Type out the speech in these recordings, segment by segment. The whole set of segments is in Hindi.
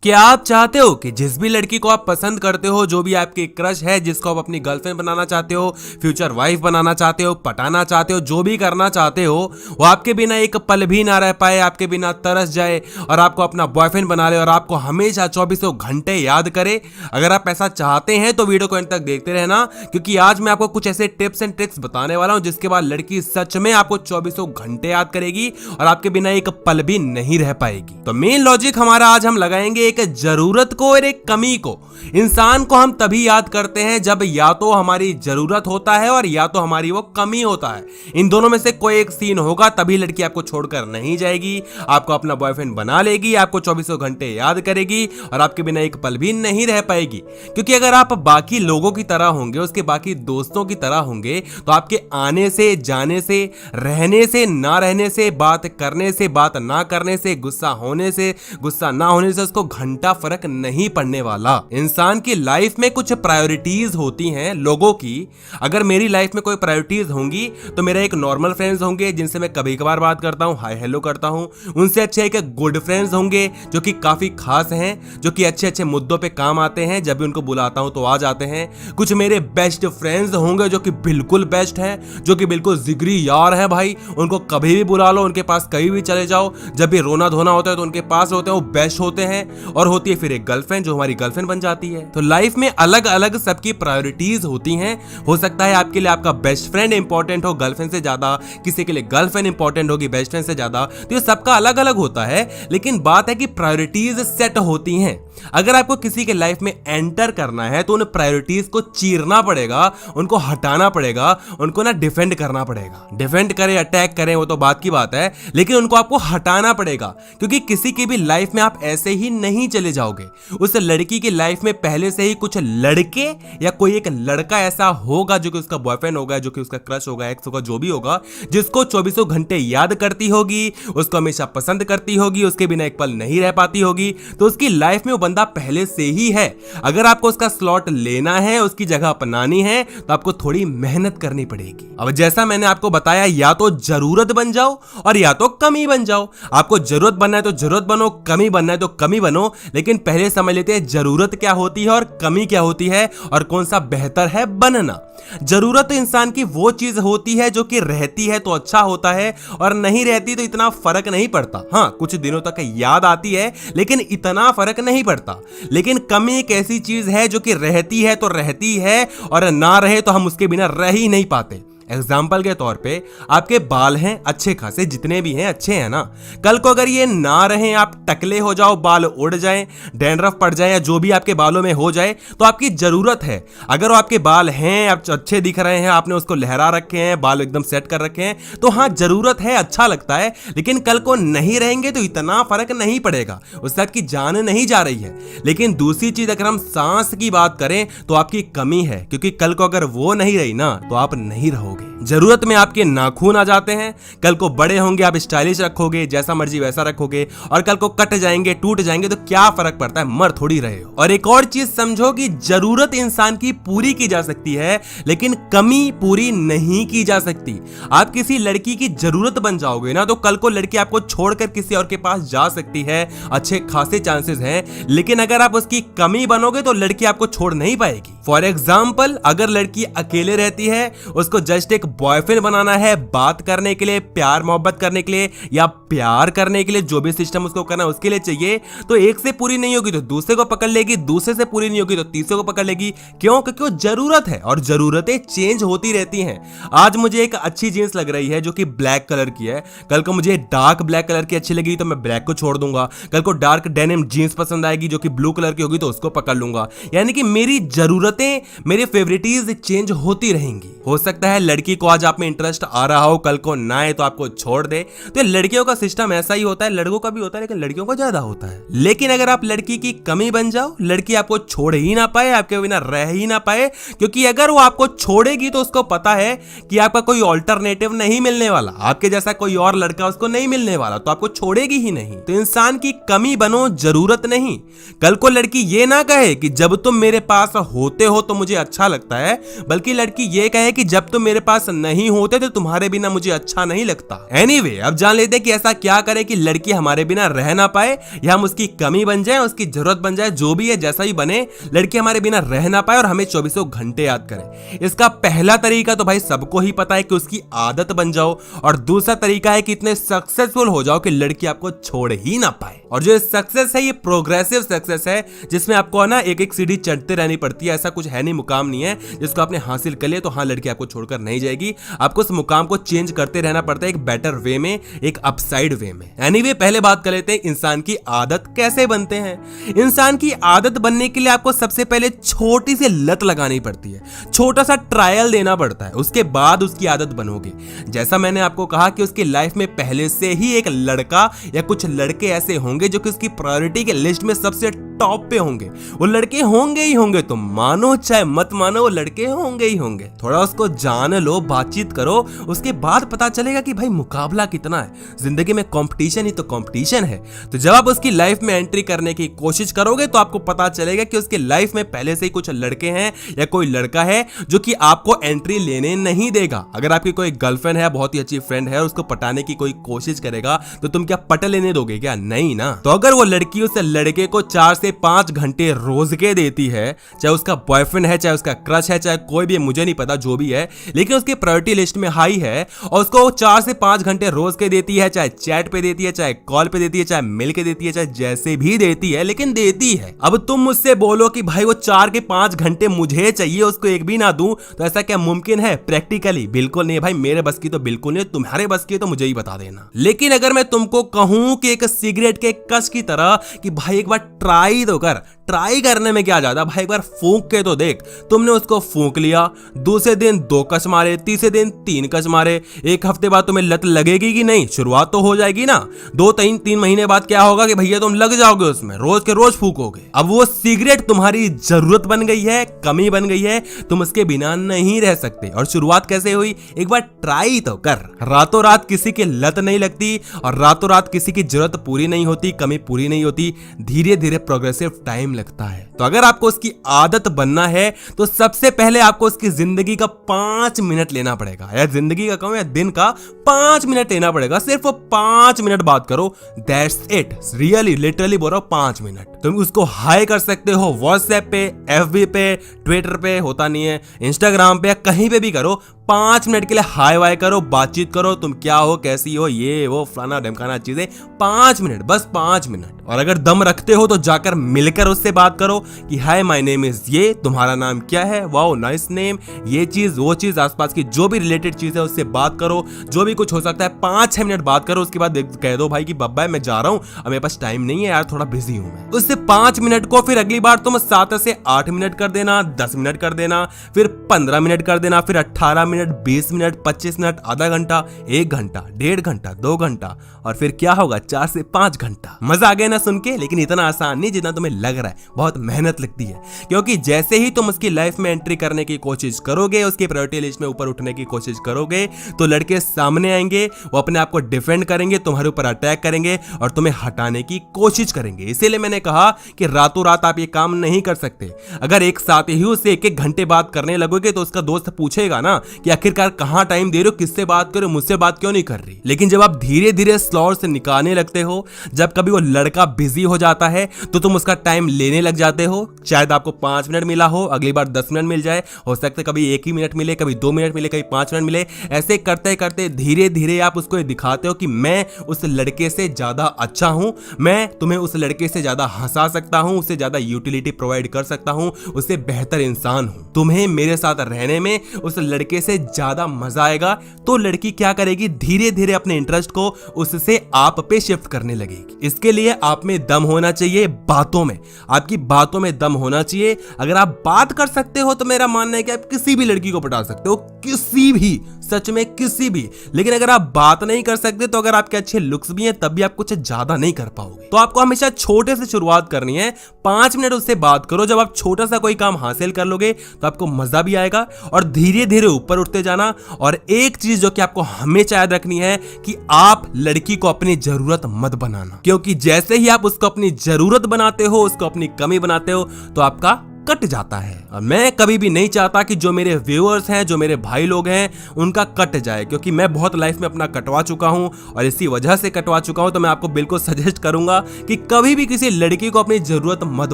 क्या आप चाहते हो कि जिस भी लड़की को आप पसंद करते हो, जो भी आपकी क्रश है, जिसको आप अपनी गर्लफ्रेंड बनाना चाहते हो, फ्यूचर वाइफ बनाना चाहते हो, पटाना चाहते हो, जो भी करना चाहते हो, वो आपके बिना एक पल भी ना रह पाए, आपके बिना तरस जाए और आपको अपना बॉयफ्रेंड बना ले और आपको हमेशा 24 घंटे याद करे? अगर आप ऐसा चाहते हैं तो वीडियो को अंत तक देखते रहना, क्योंकि आज मैं आपको कुछ ऐसे टिप्स एंड ट्रिक्स बताने वाला हूं जिसके बाद लड़की सच में आपको 24 घंटे याद करेगी और आपके बिना एक पल भी नहीं रह पाएगी। तो मेन लॉजिक हमारा आज हम लगाएंगे एक जरूरत को और एक कमी को। इंसान को हम तभी याद करते हैं जब या तो हमारी जरूरत होता है और या तो हमारी वो कमी होता है। इन दोनों में से कोई एक सीन होगा तभी लड़की आपको छोड़कर नहीं जाएगी, आपको अपना बॉयफ्रेंड बना लेगी, आपको 24 घंटे याद करेगी और आपके बिना एक पल भी नहीं रह पाएगी। क्योंकि अगर आप बाकी लोगों की तरह होंगे, उसके बाकी दोस्तों की तरह होंगे, तो आपके आने से, जाने से, रहने से, ना रहने से, बात करने से, बात ना करने से, गुस्सा होने से, गुस्सा ना होने से उसको घंटा फर्क नहीं पड़ने वाला। इंसान की लाइफ में कुछ प्रायोरिटीज होती हैं लोगों की। अगर मेरी लाइफ में कोई प्रायोरिटीज होंगी तो मेरे एक नॉर्मल फ्रेंड्स होंगे जिनसे मैं कभी कभार बात करता हूं, हाय हेलो करता हूं। उनसे अच्छे एक गुड फ्रेंड्स होंगे जो कि काफी खास हैं, जो कि अच्छे अच्छे मुद्दों पे काम आते हैं, जब भी उनको बुलाता हूं तो आ जाते हैं। कुछ मेरे बेस्ट फ्रेंड्स होंगे जो कि बिल्कुल बेस्ट है, जो कि बिल्कुल जिगरी यार है भाई। उनको कभी भी बुला लो, उनके पास कहीं भी चले जाओ, जब भी रोना धोना होता है तो उनके पास होते हैं, वो बेस्ट होते हैं। और होती है फिर एक गर्लफ्रेंड जो हमारी गर्लफ्रेंड बन जाती है। तो लाइफ में अलग अलग सबकी प्रायोरिटीज होती हैं। हो सकता है आपके लिए आपका बेस्ट फ्रेंड इंपॉर्टेंट हो गर्लफ्रेंड से ज्यादा, किसी के लिए गर्लफ्रेंड इंपॉर्टेंट होगी बेस्ट फ्रेंड से ज्यादा। तो ये सबका अलग अलग होता है, लेकिन बात है कि प्रायोरिटीज सेट होती हैं। अगर आपको किसी के लाइफ में एंटर करना है तो उन प्रायोरिटीज को चीरना पड़ेगा, उनको हटाना पड़ेगा, उनको ना डिफेंड करना पड़ेगा। डिफेंड करें, अटैक करें, वो तो बात की बात है, लेकिन उनको आपको हटाना पड़ेगा। क्योंकि किसी की भी लाइफ में आप ऐसे ही नहीं चले जाओगे। उस लड़की की लाइफ में पहले से ही कुछ लड़के या कोई एक लड़का ऐसा होगा जो कि उसका बॉयफ्रेंड होगा, जो कि उसका क्रश होगा, एक्स होगा, जो भी होगा, जिसको 24 घंटे याद करती होगी, उसको हमेशा पसंद करती होगी, उसके बिना एक पल नहीं रह पाती होगी। तो उसकी लाइफ में वो बंदा पहले से ही है। अगर आपको उसका स्लॉट लेना है, उसकी जगह अपनानी है, तो आपको थोड़ी मेहनत करनी पड़ेगी। अब जैसा मैंने आपको बताया, या तो जरूरत बन जाओ और या तो कमी बन जाओ। आपको जरूरत बनना है तो जरूरत बनो, कमी बनना है तो कमी बनो। लेकिन पहले समझ लेते हैं जरूरत क्या होती है और कमी क्या होती है और कौन सा बेहतर है बनना। जरूरत तो इंसान की वो चीज होती है जो कि रहती है तो अच्छा होता है और नहीं रहती तो इतना फर्क नहीं पड़ता। हाँ, कुछ दिनों तक याद आती है लेकिन इतना फर्क नहीं पड़ता। लेकिन कमी एक ऐसी चीज है जो कि रहती है तो रहती है और ना रहे तो हम उसके बिना रह ही नहीं पाते। एग्जाम्पल के तौर पे आपके बाल हैं अच्छे खासे, जितने भी हैं अच्छे हैं ना। कल को अगर ये ना रहे, आप टकले हो जाओ, बाल उड़ जाएं, डैंड्रफ पड़ जाए या जो भी आपके बालों में हो जाए, तो आपकी जरूरत है। अगर वो आपके बाल हैं, आप अच्छे दिख रहे हैं, आपने उसको लहरा रखे हैं, बाल एकदम सेट कर रखे हैं, तो हाँ जरूरत है, अच्छा लगता है। लेकिन कल को नहीं रहेंगे तो इतना फर्क नहीं पड़ेगा, उससे आपकी जान नहीं जा रही है। लेकिन दूसरी चीज अगर हम सांस की बात करें तो आपकी कमी है, क्योंकि कल को अगर वो नहीं रही ना तो आप नहीं रहोगे। जरूरत में आपके नाखून आ जाते हैं, कल को बड़े होंगे, आप स्टाइलिश रखोगे, जैसा मर्जी वैसा रखोगे, और कल को कट जाएंगे, टूट जाएंगे, तो क्या फर्क पड़ता है, मर थोड़ी रहे हो। और एक और चीज समझो कि जरूरत इंसान की पूरी की जा सकती है लेकिन कमी पूरी नहीं की जा सकती। आप किसी लड़की की जरूरत बन जाओगे ना तो कल को लड़की आपको छोड़कर किसी और के पास जा सकती है, अच्छे खासे चांसेस हैं। लेकिन अगर आप उसकी कमी बनोगे तो लड़की आपको छोड़ नहीं पाएगी। फॉर एग्जाम्पल, अगर लड़की अकेले रहती है, उसको जस्ट एक बॉयफ्रेंड बनाना है, बात करने के लिए, प्यार मोहब्बत करने के लिए या प्यार करने के लिए, जो भी सिस्टम उसको करना है उसके लिए चाहिए, तो एक से पूरी नहीं होगी तो दूसरे को पकड़ लेगी, दूसरे से पूरी नहीं होगी तो तीसरे को पकड़ लेगी। क्यों? क्योंकि वो जरूरत है और जरूरतें चेंज होती रहती हैं। आज मुझे एक अच्छी जींस लग रही है जो कि ब्लैक कलर की है, कल को मुझे डार्क ब्लैक कलर की अच्छी लगी तो मैं ब्लैक को छोड़ दूंगा। कल को डार्क डेनिम जींस पसंद आएगी जो कि ब्लू कलर की होगी तो उसको पकड़ लूंगा। यानी कि मेरी जरूरतें, मेरी फेवरेटीज चेंज होती रहेंगी। हो सकता है लड़की को आज आप में इंटरेस्ट आ रहा हो, कल को ना आए तो आपको छोड़ दे। तो ये लड़कियों का सिस्टम ऐसा ही होता है, लड़कों का भी होता है लेकिन लड़कियों का ज्यादा होता है। लेकिन अगर आप लड़की की कमी बन जाओ, लड़की आपको छोड़ ही ना पाए, आपके बिना रह ही ना पाए, क्योंकि अगर वो आपको छोड़ेगी तो उसको पता है कि आपका कोई ऑल्टरनेटिव नहीं मिलने वाला, आपके जैसा कोई और लड़का उसको नहीं मिलने वाला, तो आपको छोड़ेगी ही नहीं। तो इंसान की कमी बनो, जरूरत नहीं। कल को लड़की ये ना कहे कि जब तुम मेरे पास होते हो तो मुझे अच्छा लगता है, बल्कि लड़की ये कहे कि जब तुम मेरे पास नहीं होते तो तुम्हारे बिना मुझे अच्छा नहीं लगता। एनीवे, अब जान लेते हैं कि ऐसा क्या करें कि लड़की हमारे बिना रह ना पाए, या हम उसकी कमी बन जाए, उसकी जरूरत बन जाए, जो भी है जैसा ही बने, लड़की हमारे बिना रह ना पाए और हमें 24 घंटे याद करे। इसका पहला तरीका तो भाई सबको ही पता है कि उसकी आदत बन जाओ, और दूसरा तरीका है कि इतने सक्सेसफुल हो जाओ कि लड़की आपको छोड़ ही ना पाए। और जो सक्सेस है ये प्रोग्रेसिव सक्सेस है, जिसमें आपको ना एक एक सीढ़ी चढ़ते रहनी पड़ती है। ऐसा कुछ है नहीं, मुकाम नहीं है जिसको आपने हासिल कर लिया तो हाँ लड़की आपको छोड़कर नहीं जाएगी। आपको उस मुकाम को चेंज करते रहना पड़ता है, एक बेटर वे में, एक अपसाइड वे में। एनीवे, पहले बात कर लेते हैं इंसान की आदत कैसे बनते हैं। इंसान की आदत बनने के लिए आपको सबसे पहले छोटी सी लत लगानी पड़ती है, छोटा सा ट्रायल देना पड़ता है, उसके बाद उसकी आदत बनोगे। जैसा मैंने आपको कहा कि उसकी लाइफ में पहले से ही एक लड़का या कुछ लड़के ऐसे होंगे जो कि उसकी प्रायोरिटी के लिस्ट में सबसे टॉप पे होंगे। वो लड़के होंगे ही होंगे, तुम मानो चाहे मत मानो, वो लड़के होंगे ही होंगे। थोड़ा उसको जान लो, बातचीत करो, उसके बाद पता चलेगा कि भाई मुकाबला कितना है। जिंदगी में कंपटीशन ही तो कंपटीशन है। तो जब आप उसकी लाइफ में एंट्री करने की कोशिश करोगे तो आपको पता चलेगा कि उसकी लाइफ में पहले से ही कुछ लड़के हैं या कोई लड़का है जो कि आपको एंट्री लेने नहीं देगा। अगर आपकी कोई गर्लफ्रेंड है, बहुत ही अच्छी फ्रेंड है, उसको पटाने की कोई कोशिश करेगा तो तुम क्या पट लेने दोगे क्या? नहीं ना। तो अगर वो लड़की उस लड़के को 4 से 5 घंटे रोज के देती है, चाहे उसका बॉयफ्रेंड है, चाहे उसका क्रश है, चाहे कोई भी, मुझे नहीं पता, जो भी है, लेकिन उसकी प्रायोरिटी लिस्ट में हाई है और उसको 4 से 5 घंटे रोज के देती है, चाहे चैट पे देती है, चाहे कॉल पे देती है, चाहे मिल के देती है, चाहे जैसे भी देती है, लेकिन देती है। अब तुम मुझसे बोलो कि भाई वो 4 के 5 घंटे मुझे चाहिए, उसको एक भी ना दूं, तो ऐसा क्या मुमकिन है? प्रैक्टिकली बिल्कुल नहीं भाई, मेरे बस की तो बिल्कुल नहीं, तुम्हारे बस की तो मुझे ही बता देना। लेकिन अगर मैं तुमको कहूं कि एक सिगरेट के कस की तरह कि भाई एक बार ट्राई तो कर, ट्राई करने में क्या जाता भाई, एक बार फूंक के तो देख। तुमने उसको फूंक लिया, दूसरे दिन 2 कस मारे, तीसरे दिन 3 कस मारे, एक हफ्ते बाद तुम्हें लत लगेगी कि नहीं? शुरुआत तो हो जाएगी ना। 2-3 महीने बाद क्या होगा कि भैया तुम लग जाओगे उसमें, रोज के रोज फूकोगे। अब वो सिगरेट तुम्हारी जरूरत बन गई है, कमी बन गई है, तुम उसके बिना नहीं रह सकते। और शुरुआत कैसे हुई? एक बार ट्राई तो कर। रातों रात किसी की लत नहीं लगती और रातों रात किसी की जरूरत पूरी नहीं होती, कमी पूरी नहीं होती, धीरे धीरे प्रोग्रेसिव टाइम लगता है। तो अगर आपको उसकी आदत बनना है तो सबसे पहले आपको उसकी जिंदगी का 5 मिनट लेना पड़ेगा, या जिंदगी का कहूं या दिन का 5 मिनट लेना पड़ेगा। सिर्फ 5 मिनट बात करो, दैट्स इट। रियली लिटरली बोल रहा हूं, 5 मिनट। तुम उसको हाई कर सकते हो व्हाट्सएप पे, FB पे, ट्विटर पे, होता नहीं है, इंस्टाग्राम पे, या कहीं पे भी करो। 5 मिनट के लिए हाई वाई करो, बातचीत करो, तुम क्या हो, कैसी हो, ये वो फलाना ढमकाना चीजें। 5 मिनट, बस 5 मिनट। और अगर दम रखते हो तो जाकर मिलकर उससे बात करो कि हाय माय नेम इज ये, तुम्हारा नाम क्या है, वाओ नाइस नेम, ये चीज वो चीज, आसपास की जो भी रिलेटेड चीज है उससे बात करो, जो भी कुछ हो सकता है। 5-6 मिनट बात करो, उसके बाद कह दो भाई कि बब्बा मैं जा रहा हूँ, अब मेरे पास टाइम नहीं है यार, थोड़ा बिजी हूं मैं। उससे 5 मिनट को फिर अगली बार तुम 7 से 8 मिनट कर देना, 10 मिनट कर देना, फिर 15 मिनट कर देना, फिर 18 मिनट, 20 मिनट, 25 मिनट, आधा घंटा, 1 घंटा, 1.5 घंटा, 2 घंटा, और फिर क्या होगा 4 से 5 घंटा। मजा आ गया ना सुन के? लेकिन इतना आसान नहीं जितना तुम्हें लग रहा है, बहुत मेहनत लगती है। क्योंकि जैसे ही तुम उसकी लाइफ में एंट्री करने की कोशिश करोगे, उसकी प्रायोरिटी लिस्ट में ऊपर उठने की कोशिश करोगे, तो लड़के सामने आएंगे, वो अपने आप को डिफेंड करेंगे, तुम्हारे ऊपर अटैक करेंगे और तुम्हें हटाने की कोशिश करेंगे। इसीलिए मैंने कहा कि रातों रात आप ये काम नहीं कर सकते। अगर एक साथ ही उससे 1-1 घंटे बात करने लगोगे तो उसका दोस्त पूछेगा ना कि आखिरकार कहां टाइम दे रहे हो, किससे बात करो, मुझसे बात क्यों नहीं कर रही। लेकिन जब आप धीरे धीरे स्लॉट से निकालने लगते हो, जब कभी वो लड़का बिजी हो जाता है तो तुम उसका टाइम लेने लग जाते हो। शायद आपको 5 मिनट मिला हो, अगली बार 10 मिनट मिल जाए, हो सकता है कभी 1 ही मिनट मिले, कभी 2 मिनट मिले, कभी 5 मिनट मिले। ऐसे करते करते धीरे धीरे आप उसको ये दिखाते हो कि मैं उस लड़के से ज्यादा अच्छा हूं, मैं तुम्हें उस लड़के से ज्यादा हंसा सकता हूं, उससे ज्यादा यूटिलिटी प्रोवाइड कर सकता हूं, उससे बेहतर इंसान हूं, तुम्हें मेरे साथ रहने में उस लड़के से ज्यादा मजा आएगा। तो लड़की क्या करेगी? धीरे धीरे अपने इंटरेस्ट को उससे आप पे शिफ्ट करने लगेगी। इसके लिए आप में दम होना चाहिए, बातों में, आपकी बातों में दम होना चाहिए। अगर आप बात कर सकते हो तो मेरा मानना है कि आप किसी भी लड़की को पटा सकते हो, किसी भी, सच में किसी भी। लेकिन अगर आप बात नहीं कर सकते तो अगर आपके अच्छे लुक्स भी हैं तब भी आप कुछ ज्यादा नहीं कर पाओगे। तो आपको हमेशा छोटे से शुरुआत करनी है। 5 मिनट उससे बात करो। जब आप छोटा सा कोई काम हासिल कर लोगे तो आपको मजा भी आएगा और धीरे धीरे ऊपर उठते जाना। और एक चीज जो कि आपको हमेशा याद रखनी है कि आप लड़की को अपनी जरूरत मत बनाना, क्योंकि जैसे ही आप उसको अपनी जरूरत बनाते हो, उसको अपनी कमी बनाते हो, तो आपका कट जाता है। और मैं कभी भी नहीं चाहता कि जो मेरे व्यूअर्स हैं, जो मेरे भाई लोग हैं, उनका कट जाए, क्योंकि मैं बहुत लाइफ में अपना कटवा चुका हूं और इसी वजह से कटवा चुका हूं। तो मैं आपको बिल्कुल सजेस्ट करूंगा कि कभी भी किसी लड़की को अपनी जरूरत मत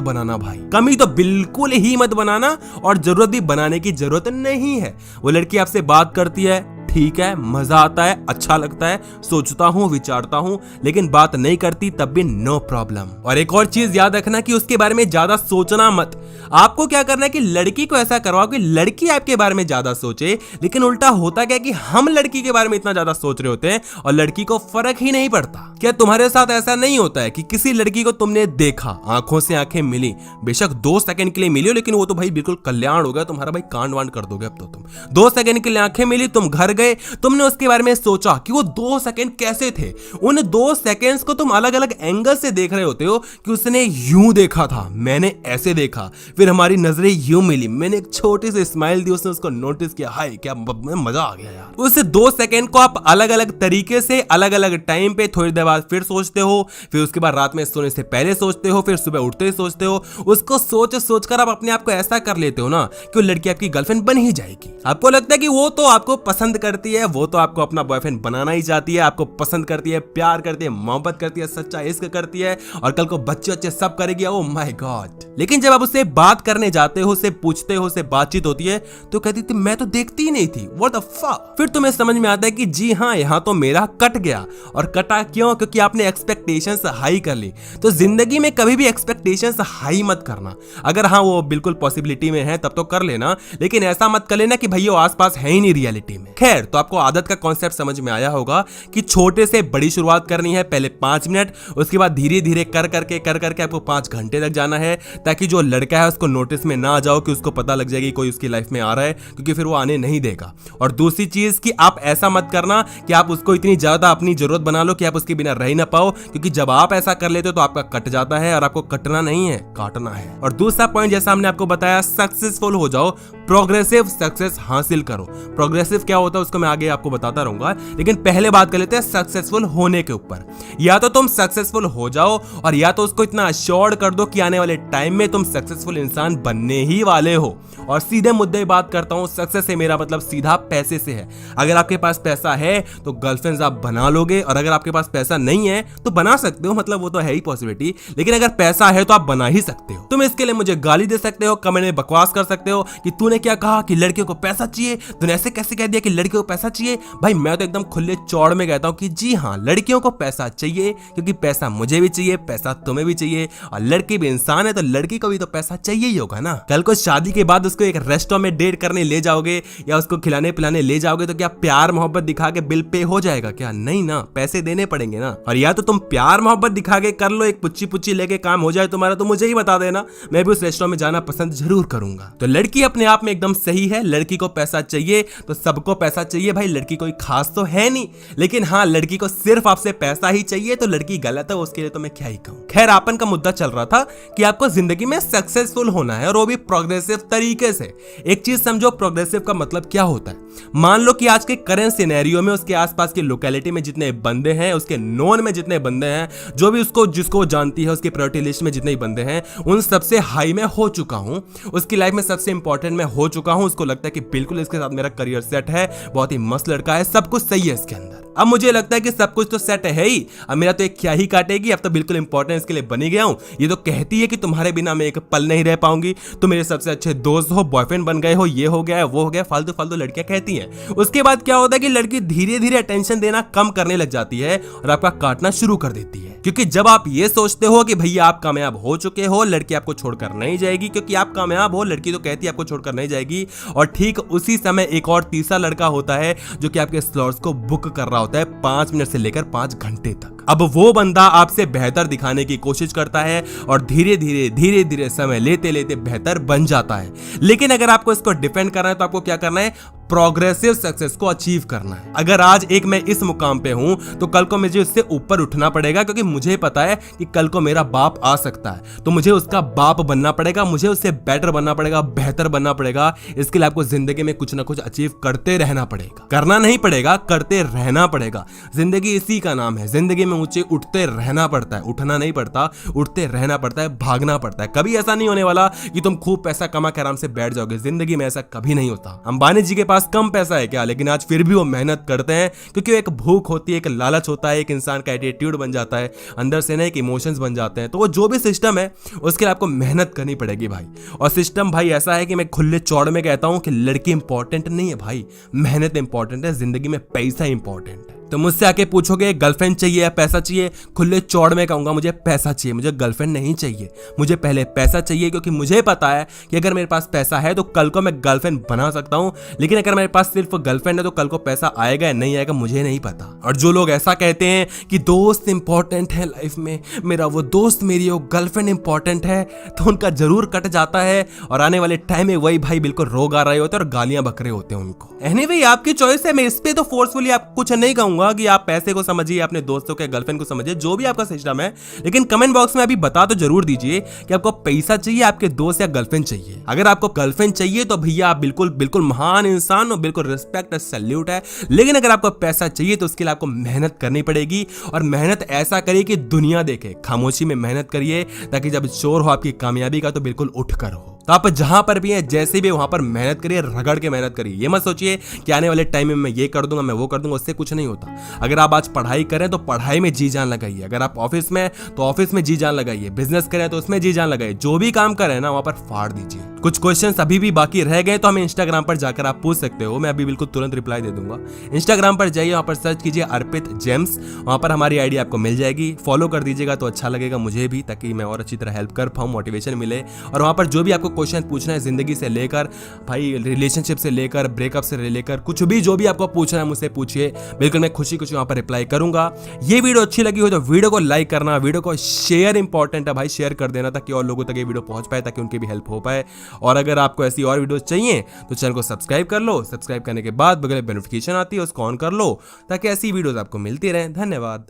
बनाना भाई, कमी तो बिल्कुल ही मत बनाना, और जरूरत भी बनाने की जरूरत नहीं है। वो लड़की आपसे बात करती है, ठीक है, मजा आता है, अच्छा लगता है, सोचता हूं, विचारता हूं, लेकिन बात नहीं करती तब भी नो प्रॉब्लम। और एक और चीज याद रखना कि उसके बारे में ज्यादा सोचना मत। आपको क्या करना है कि लड़की को ऐसा करवाओ कि लड़की आपके बारे में ज्यादा सोचे, लेकिन उल्टा होता क्या कि हम लड़की के बारे में इतना ज्यादा सोच रहे होते हैं और लड़की को फर्क ही नहीं पड़ता। क्या तुम्हारे साथ ऐसा नहीं होता है कि किसी लड़की को तुमने देखा, आंखों से आंखें मिली, बेशक 2 सेकंड के लिए मिली हो, लेकिन वो तो भाई बिल्कुल कल्याण हो गया तुम्हारा, भाई कांड वांड कर दोगे अब तो तुम। 2 सेकंड के लिए आंखें मिली, तुम घर गए, तुमने उसके बारे में सोचा कि वो 2 सेकंड कैसे थे। उन 2 सेकंड्स को तुम अलग अलग एंगल से देख रहे होते हो कि उसने यूं देखा था, मैंने ऐसे देखा, फिर हमारी नजरें यूं मिली, मैंने एक छोटी सी स्माइल दी, उसने उसको नोटिस किया, हाय क्या मजा आ गया यार। उस 2 सेकंड को आप अलग अलग तरीके से अलग अलग टाइम पे थोड़ी देर बाद फिर सोचते हो, फिर उसके बाद रात में सोने से पहले सोचते हो, फिर सुबह उठते ही सोचते हो। उसको सोच सोच कर आप अपने आप को ऐसा कर लेते हो ना कि वो लड़की आपकी गर्लफ्रेंड बन ही जाएगी। आपको लगता है कि वो तो आपको पसंद करती है, वो तो आपको अपना बॉयफ्रेंड बनाना ही चाहती है, आपको पसंद करती है, प्यार करती है, मोहब्बत करती है, सच्चा इश्क करती है, और कल को बच्चे बच्चे सब करेगी। Oh my God. लेकिन जब आप उससे बात करने जाते हो, उससे पूछते हो, उससे बातचीत होती है, तो कहती थी मैं तो देखती ही नहीं थी, व्हाट द फक। फिर तुम्हें समझ में आता है कि जी हाँ, यहाँ तो मेरा कट गया। और कटा क्यों? क्योंकि आपने एक्सपेक्टेशंस हाई कर ली। तो जिंदगी में कभी भी एक्सपेक्टेशंस हाई मत करना। अगर हाँ वो बिल्कुल पॉसिबिलिटी में है तब तो कर लेना, लेकिन ऐसा मत कर लेना कि भैया आसपास है ही नहीं रियलिटी में। खैर, तो आपको आदत का कॉन्सेप्ट समझ में आया होगा कि छोटे से बड़ी शुरुआत करनी है। पहले 5 मिनट, उसके बाद धीरे धीरे कर करके आपको 5 घंटे तक जाना है, ताकि जो लड़का है उसको नोटिस में ना जाओ कि उसको पता लग जाएगी कोई उसकी लाइफ में आ रहा है, क्योंकि फिर वो आने नहीं देगा। और दूसरी चीज कि आप ऐसा मत करना कि आप उसको इतनी ज्यादा अपनी जरूरत बना लो कि आप उसके बिना रह ना पाओ, क्योंकि जब आप ऐसा कर लेते हो तो आपका कट जाता है, और आपको कटना नहीं है, काटना है। और दूसरा पॉइंट, जैसा हमने आपको बताया, सक्सेसफुल हो जाओ, प्रोग्रेसिव सक्सेस हासिल करो। प्रोग्रेसिव क्या होता है उसको मैं आगे आपको बताता रहूंगा, लेकिन पहले बात कर लेते हैं सक्सेसफुल होने के ऊपर। या तो तुम सक्सेसफुल हो जाओ, और या तो उसको इतना अश्योर्ड कर दो कि आने वाले टाइम में तुम सक्सेसफुल इंसान बनने ही वाले हो। और सीधे मुद्दे बात करता हूं, सक्सेस से मेरा मतलब सीधा पैसे से है। अगर आपके पास पैसा है तो गर्लफ्रेंड्स आप बना लोगे, और अगर आपके पास पैसा नहीं है तो बना सकते हो, मतलब वो तो है ही पॉसिबिलिटी, लेकिन अगर पैसा है तो आप बना ही सकते हो। तुम इसके लिए मुझे गाली दे सकते हो, कमेंट में बकवास कर सकते हो कि तूने क्या कहा कि लड़कियों को पैसा चाहिए, तूने ऐसे कैसे कह दिया कि लड़कियों को पैसा चाहिए। भाई मैं तो एकदम खुले चौड़ में कहता हूं कि जी हाँ, लड़कियों को पैसा चाहिए, क्योंकि पैसा मुझे भी चाहिए, पैसा तुम्हें भी चाहिए, और लड़की भी इंसान है तो लड़की को भी तो पैसा चाहिए ही होगा ना। कल को शादी के बाद उसको एक रेस्टोरेंट में डेट करने ले जाओगे या उसको खिलाने पिलाने ले जाओगे तो क्या प्यार मोहब्बत दिखा के बिल पे हो जाएगा क्या? नहीं ना, पैसे देने पड़ेंगे ना। और या तो तुम प्यार मोहब्बत दिखा के कर लो, एक पुच्ची पुच्ची लेके काम हो जाए तुम्हारा, तो मुझे ही बता देना, मैं भी उस रेस्टोरेंट में जाना पसंद जरूर करूंगा। तो लड़की अपने आप में एकदम सही है, लड़की को पैसा चाहिए तो सबको पैसा चाहिए भाई, लड़की कोई खास तो है नहीं। लेकिन हाँ, लड़की को सिर्फ आपसे पैसा ही चाहिए तो लड़की गलत है, उसके लिए तो मैं क्या ही कहूं। खैर, आपन का मुद्दा चल रहा था कि आपको जिंदगी में सक्सेसफुल होना है, और वो भी प्रोग्रेसिव तरीके से। एक चीज समझो, प्रोग्रेसिव का मतलब क्या होता है। मान लो कि आज के करंट सिनेरियो में उसके आसपास की लोकेलिटी में जितने बंदे हैं, उसके नोन में जितने बंदे हैं, जो भी उसको जिसको जानती है, उसकी प्रायोरिटी लिस्ट में जितने बंदे हैं, उन सबसे हाई में हो चुका हूं, उसकी लाइफ में सबसे इंपॉर्टेंट में हो चुका हूं। उसको लगता है कि बिल्कुल इसके साथ मेरा करियर सेट है, बहुत ही मस्त लड़का है, सब कुछ सही है इसके अंदर। अब मुझे लगता है कि सब कुछ तो सेट है ही, अब मेरा तो एक क्या ही काटेगी, अब तो बिल्कुल इंपॉर्टेंट इसके लिए बनी गया हूं। ये तो कहती है कि तुम्हारे बिना मैं एक पल नहीं रह पाऊंगी, तुम मेरे सबसे अच्छे दोस्त हो, बॉयफ्रेंड बन गए हो, ये हो गया है, वो हो गया, फालतू फालतू लड़कियां कहती हैं। उसके बाद क्या होता है कि लड़की धीरे धीरे अटेंशन देना कम करने लग जाती है और आपका काटना शुरू कर देती है, क्योंकि जब आप ये सोचते हो कि भैया आप कामयाब हो चुके हो, लड़की आपको छोड़कर नहीं जाएगी, क्योंकि आप कामयाब हो, लड़की तो कहती है आपको छोड़कर नहीं जाएगी। और ठीक उसी समय एक और तीसरा लड़का होता है जो कि आपके स्लॉट्स को बुक कर रहा होता है 5 मिनट से लेकर 5 घंटे तक। अब वो बंदा आपसे बेहतर दिखाने की कोशिश करता है और धीरे धीरे समय लेते लेते बेहतर बन जाता है। लेकिन अगर आपको इसको डिफेंड करना है तो आपको क्या करना है, प्रोग्रेसिव सक्सेस को अचीव करना है। अगर आज एक मैं इस मुकाम पे हूं तो कल को मुझे उससे ऊपर उठना पड़ेगा, क्योंकि मुझे पता है कि कल को मेरा बाप आ सकता है, तो मुझे उसका बाप बनना पड़ेगा, मुझे उससे बेटर बनना पड़ेगा, बेहतर बनना पड़ेगा। इसके लिए आपको जिंदगी में कुछ ना कुछ अचीव करते रहना पड़ेगा, करना नहीं पड़ेगा, करते रहना पड़ेगा। जिंदगी इसी का नाम है। जिंदगी में ऊंचे उठते रहना पड़ता है, उठना नहीं पड़ता, उठते रहना पड़ता है, भागना पड़ता है। कभी ऐसा नहीं होने वाला कि तुम खूब पैसा कमा के आराम से बैठ जाओगे, जिंदगी में ऐसा कभी नहीं होता। अंबानी जी के पास कम पैसा है क्या, लेकिन आज फिर भी वो मेहनत करते हैं, क्योंकि एक भूख होती है, एक लालच होता है, एक इंसान का एटीट्यूड बन जाता है अंदर से, ना एक इमोशंस बन जाते हैं। तो वो जो भी सिस्टम है उसके लिए आपको मेहनत करनी पड़ेगी भाई। और सिस्टम भाई ऐसा है कि मैं खुले चौड़ में कहता हूं कि लड़की इंपॉर्टेंट नहीं है भाई, मेहनत इंपॉर्टेंट है। जिंदगी में पैसा इंपॉर्टेंट है। तो मुझसे आके पूछोगे गर्लफ्रेंड चाहिए या पैसा चाहिए, खुले चौड़ में कहूंगा मुझे पैसा चाहिए, मुझे गर्लफ्रेंड नहीं चाहिए। मुझे पहले पैसा चाहिए, क्योंकि मुझे पता है कि अगर मेरे पास पैसा है तो कल को मैं गर्लफ्रेंड बना सकता हूं, लेकिन अगर मेरे पास सिर्फ गर्लफ्रेंड है तो कल को पैसा आएगा या नहीं आएगा मुझे नहीं पता। और जो लोग ऐसा कहते हैं कि दोस्त इंपॉर्टेंट है लाइफ में, मेरा वो दोस्त मेरी वो गर्लफ्रेंड इंपॉर्टेंट है, तो उनका जरूर कट जाता है। और आने वाले टाइम में वही भाई बिल्कुल रोग आ रहे होते हैं और गालियां बक रहे होते हैं उनको। एनीवे आपकी चॉइस है, मैं इस पे तो फोर्सफुली आप कुछ नहीं कहूंगा कि आप पैसे को समझिए, अपने दोस्तों के गर्लफ्रेंड को समझिए, जो भी आपका सिस्टम है। लेकिन कमेंट बॉक्स में अभी बता तो जरूर दीजिए कि आपको पैसा चाहिए, आपके दोस्त या गर्लफ्रेंड चाहिए। अगर आपको गर्लफ्रेंड चाहिए तो भैया आप बिल्कुल बिल्कुल महान इंसान हो, बिल्कुल रिस्पेक्ट सैल्यूट है। लेकिन अगर आपको पैसा चाहिए तो उसके लिए आपको मेहनत करनी पड़ेगी, और मेहनत ऐसा करिए कि दुनिया देखे। खामोशी में मेहनत करिए, ताकि जब शोर हो आपकी कामयाबी का तो बिल्कुल उठ कर हो। तो आप जहां पर भी हैं, जैसे भी वहां पर मेहनत करिए, रगड़ के मेहनत करिए। ये मत सोचिए कि आने वाले टाइम में मैं ये कर दूंगा, मैं वो कर दूंगा, उससे कुछ नहीं होता। अगर आप आज पढ़ाई करें तो पढ़ाई में जी जान लगाइए, अगर आप ऑफिस में तो ऑफिस में जी जान लगाइए, बिजनेस करें तो उसमें जी जान लगाइए, जो भी काम करें ना वहां पर फाड़ दीजिए। कुछ क्वेश्चंस अभी भी बाकी रह गए तो हमें इंस्टाग्राम पर जाकर आप पूछ सकते हो, मैं अभी बिल्कुल तुरंत रिप्लाई दे दूंगा। इंस्टाग्राम पर जाइए, वहां पर सर्च कीजिए अर्पित जेम्स, वहां पर हमारी आईडी आपको मिल जाएगी। फॉलो कर दीजिएगा तो अच्छा लगेगा मुझे भी, ताकि मैं और अच्छी तरह हेल्प कर पाऊं, मोटिवेशन मिले। और वहां पर जो भी आपको क्वेश्चन पूछना है जिंदगी से लेकर, भाई रिलेशनशिप से लेकर, ब्रेकअप से लेकर, कुछ भी जो भी आपको पूछना है मुझसे पूछिए, बिल्कुल मैं खुशी खुशी वहां पर रिप्लाई करूंगा। ये वीडियो अच्छी लगी हो तो वीडियो को लाइक करना, वीडियो को शेयर इंपॉर्टेंट है भाई, शेयर कर देना ताकि और लोगों तक ये वीडियो पहुंच पाए, ताकि उनकी भी हेल्प हो पाए। और अगर आपको ऐसी और वीडियोस चाहिए तो चैनल को सब्सक्राइब कर लो। सब्सक्राइब करने के बाद बगल में नोटिफिकेशन आती है, उसको ऑन कर लो, ताकि ऐसी वीडियोस आपको मिलती रहें। धन्यवाद।